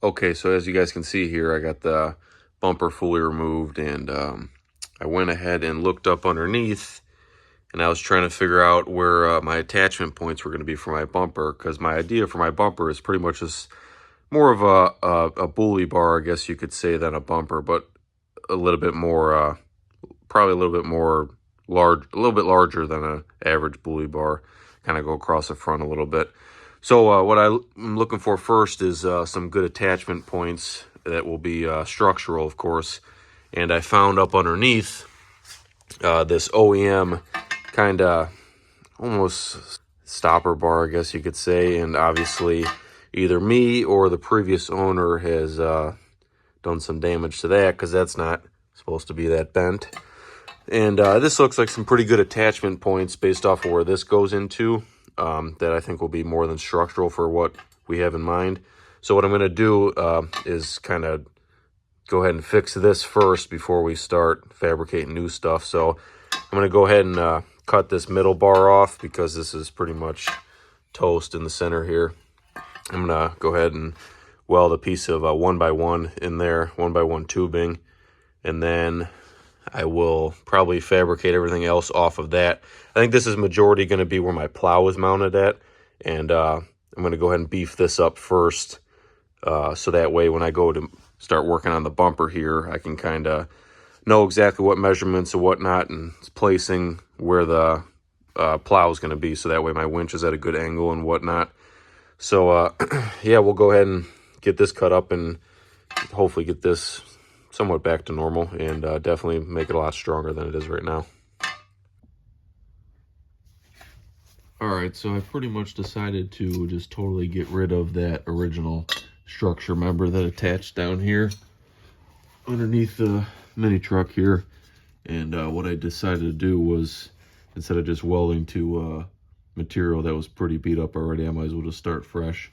Okay, so as you guys can see here, I got the bumper fully removed, and I went ahead and looked up underneath, and I was trying to figure out where my attachment points were going to be for my bumper, because my idea for my bumper is pretty much just more of a bully bar, I guess you could say, than a bumper, but a little bit more, probably a little bit more large, a little bit larger than an average bully bar, kind of go across the front a little bit. So what I'm looking for first is some good attachment points that will be structural, of course. And I found up underneath this OEM kind of almost stopper bar, I guess you could say. And obviously either me or the previous owner has done some damage to that, because that's not supposed to be that bent. And this looks like some pretty good attachment points based off of where this goes into. That I think will be more than structural for what we have in mind. So what I'm going to do is kind of go ahead and fix this first before we start fabricating new stuff. So I'm going to go ahead and cut this middle bar off, because this is pretty much toast in the center here. I'm going to go ahead and weld a piece of 1x1 in there, 1x1 tubing, and then I will probably fabricate everything else off of that. I think this is majority going to be where my plow is mounted at, and I'm going to go ahead and beef this up first, so that way when I go to start working on the bumper here, I can kind of know exactly what measurements and whatnot, and placing where the plow is going to be, so that way my winch is at a good angle and whatnot. So yeah, we'll go ahead and get this cut up and hopefully get this somewhat back to normal, and definitely make it a lot stronger than it is right now. Alright, so I pretty much decided to just totally get rid of that original structure member that attached down here underneath the mini truck here. And what I decided to do was, instead of just welding to material that was pretty beat up already, I might as well just start fresh.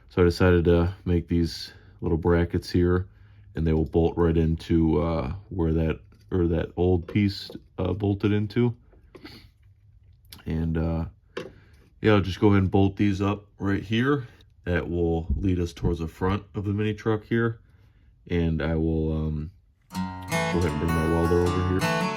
So I decided to make these little brackets here, and they will bolt right into where that old piece bolted into. And yeah, I'll just go ahead and bolt these up right here. That will lead us towards the front of the mini truck here. And I will go ahead and bring my welder over here.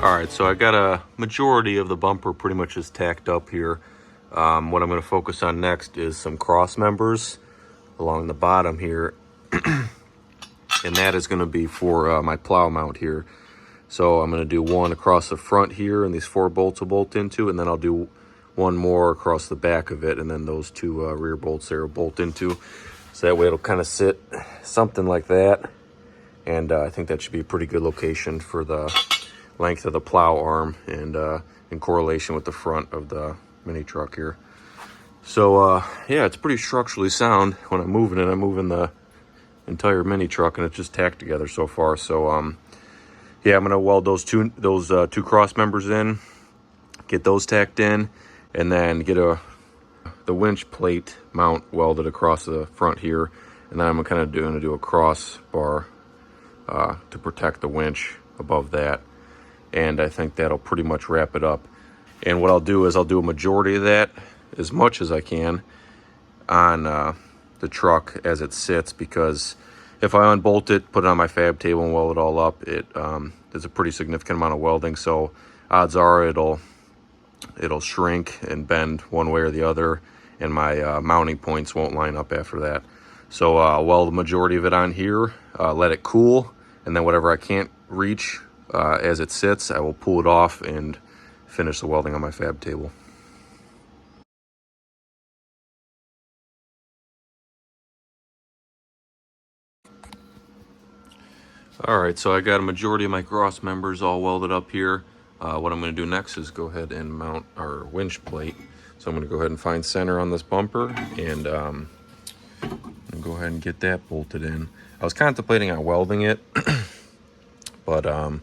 Alright, so I got a majority of the bumper pretty much is tacked up here. What I'm going to focus on next is some cross members along the bottom here. And that is going to be for my plow mount here. So I'm going to do one across the front here, and these 4 bolts will bolt into, and then I'll do one more across the back of it, and then those 2 rear bolts there will bolt into. So that way it'll kind of sit something like that. And I think that should be a pretty good location for the length of the plow arm, and in correlation with the front of the mini truck here. So yeah, it's pretty structurally sound. When I'm moving it, I'm moving the entire mini truck, and it's just tacked together so far. So yeah, I'm gonna weld those two cross members in, get those tacked in, and then get the winch plate mount welded across the front here. And then I'm kind of gonna do a crossbar to protect the winch above that. And I think that'll pretty much wrap it up. And what I'll do is I'll do a majority of that, as much as I can, on the truck as it sits, because if I unbolt it, put it on my fab table and weld it all up, there's a pretty significant amount of welding. So odds are it'll it'll shrink and bend one way or the other, and my mounting points won't line up after that. So I'll weld the majority of it on here, let it cool, and then whatever I can't reach as it sits, I will pull it off and finish the welding on my fab table. Alright, so I got a majority of my cross members all welded up here. What I'm going to do next is go ahead and mount our winch plate. So I'm going to go ahead and find center on this bumper and go ahead and get that bolted in. I was contemplating on welding it, but in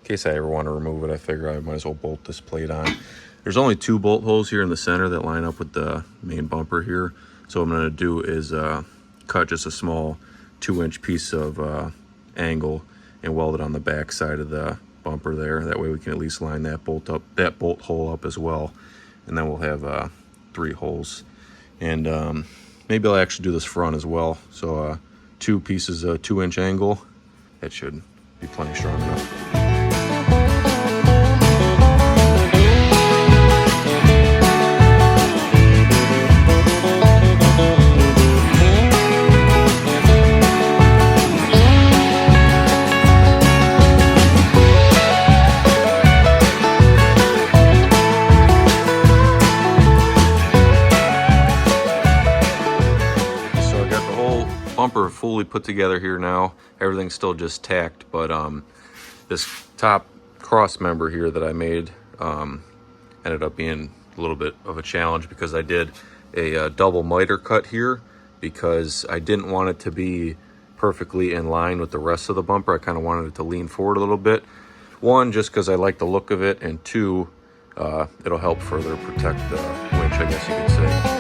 case I ever want to remove it, I figure I might as well bolt this plate on. There's only 2 bolt holes here in the center that line up with the main bumper here. So what I'm going to do is cut just a small 2-inch piece of angle and weld it on the back side of the bumper there. That way we can at least line that bolt hole up as well, and then we'll have 3 holes. And maybe I'll actually do this front as well. So 2 pieces of 2-inch angle, that should be plenty strong enough. Bumper fully put together here now. Everything's still just tacked, but this top cross member here that I made ended up being a little bit of a challenge because I did a double miter cut here because I didn't want it to be perfectly in line with the rest of the bumper. I kind of wanted it to lean forward a little bit. 1, just because I like the look of it, and 2, it'll help further protect the winch, I guess you could say.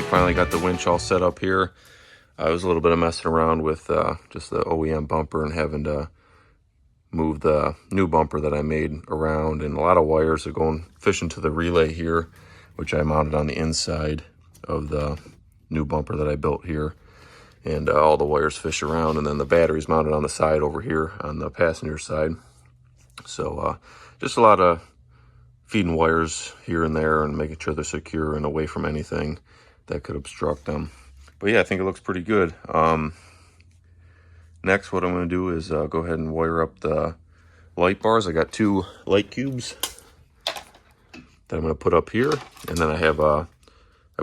Finally got the winch all set up here. It was a little bit of messing around with just the OEM bumper and having to move the new bumper that I made around, and a lot of wires are going fishing to the relay here, which I mounted on the inside of the new bumper that I built here, and all the wires fish around, and then the battery's mounted on the side over here on the passenger side. So just a lot of feeding wires here and there and making sure they're secure and away from anything that could obstruct them. But yeah, I think it looks pretty good. Next, what I'm going to do is go ahead and wire up the light bars. I got 2 light cubes that I'm going to put up here, and then I have I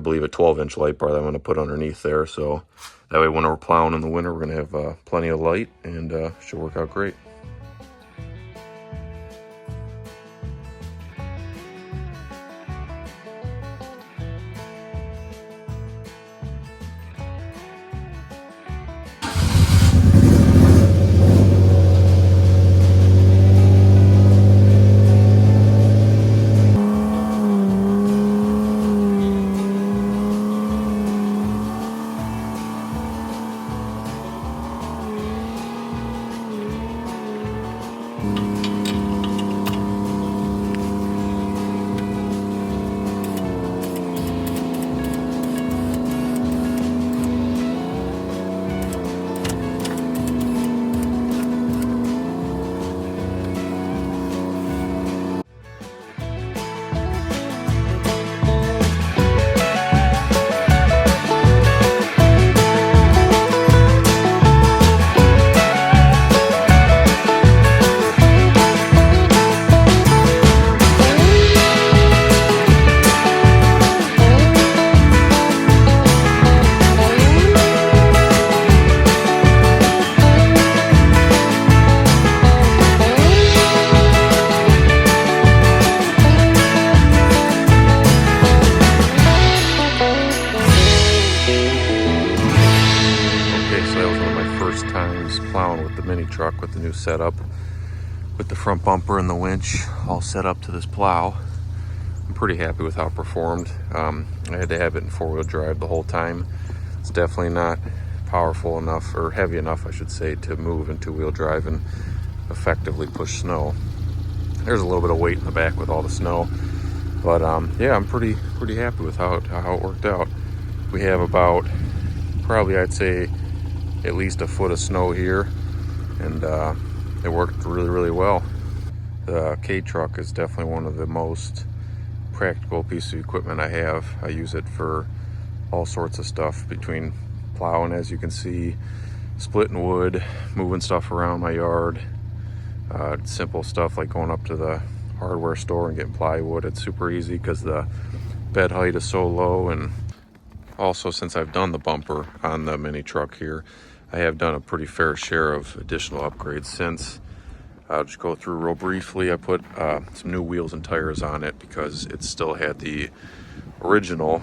believe a 12-inch light bar that I'm going to put underneath there. So that way when we're plowing in the winter, we're going to have plenty of light, and should work out great. Actually, that was one of my first times plowing with the mini truck with the new setup, with the front bumper and the winch all set up to this plow. I'm pretty happy with how it performed. I had to have it in four-wheel drive the whole time. It's definitely not powerful enough, or heavy enough I should say, to move in two-wheel drive and effectively push snow. There's a little bit of weight in the back with all the snow, but yeah, I'm pretty happy with how it worked out. We have about, probably I'd say, at least a foot of snow here, and it worked really well. The K-Truck is definitely one of the most practical pieces of equipment I have. I use it for all sorts of stuff, between plowing, as you can see, splitting wood, moving stuff around my yard, simple stuff like going up to the hardware store and getting plywood. It's super easy because the bed height is so low. And also, since I've done the bumper on the mini truck here, I have done a pretty fair share of additional upgrades since. I'll just go through real briefly. I put some new wheels and tires on it because it still had the original,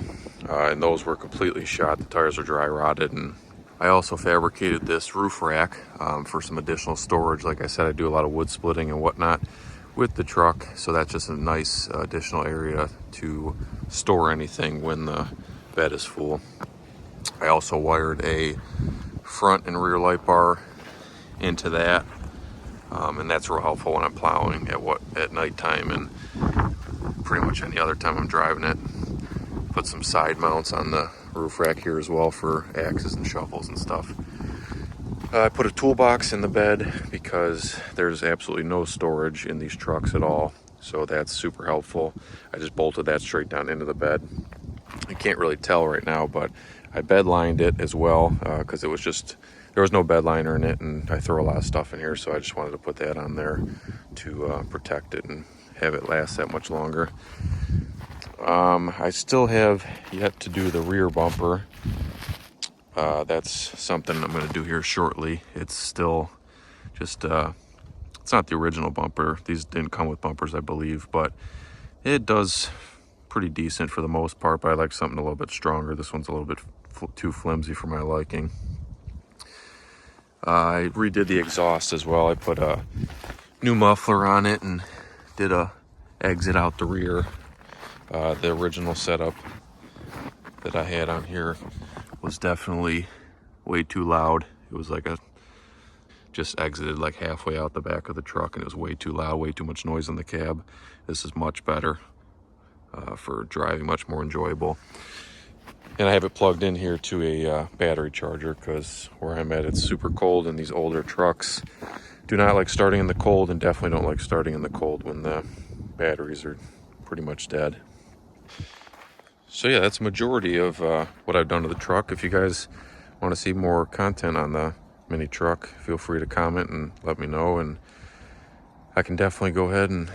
and those were completely shot. The tires are dry rotted. And I also fabricated this roof rack for some additional storage. Like I said, I do a lot of wood splitting and whatnot with the truck, so that's just a nice additional area to store anything when the bed is full. I also wired a front and rear light bar into that, and that's real helpful when I'm plowing at nighttime and pretty much any other time I'm driving it. Put some side mounts on the roof rack here as well for axes and shovels and stuff. I put a toolbox in the bed because there's absolutely no storage in these trucks at all, so that's super helpful. I just bolted that straight down into the bed. I can't really tell right now, but I bed lined it as well because there was no bed liner in it, and I throw a lot of stuff in here, so I just wanted to put that on there to protect it and have it last that much longer. I still have yet to do the rear bumper. That's something I'm going to do here shortly. It's still just, it's not the original bumper. These didn't come with bumpers, I believe, but it does pretty decent for the most part, but I like something a little bit stronger. This one's a little bit too flimsy for my liking. I redid the exhaust as well. I put a new muffler on it and did a exit out the rear. The original setup that I had on here was definitely way too loud. It was like just exited like halfway out the back of the truck, and it was way too loud, way too much noise in the cab. This is much better for driving, much more enjoyable. And I have it plugged in here to a battery charger because where I'm at, it's super cold, and these older trucks do not like starting in the cold, and definitely don't like starting in the cold when the batteries are pretty much dead. So yeah, that's a majority of what I've done to the truck. If you guys want to see more content on the mini truck, feel free to comment and let me know, and I can definitely go ahead and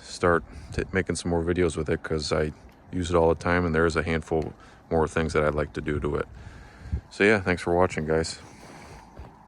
start making some more videos with it because I use it all the time, and there's a handful more things that I'd like to do to it. So yeah, thanks for watching, guys.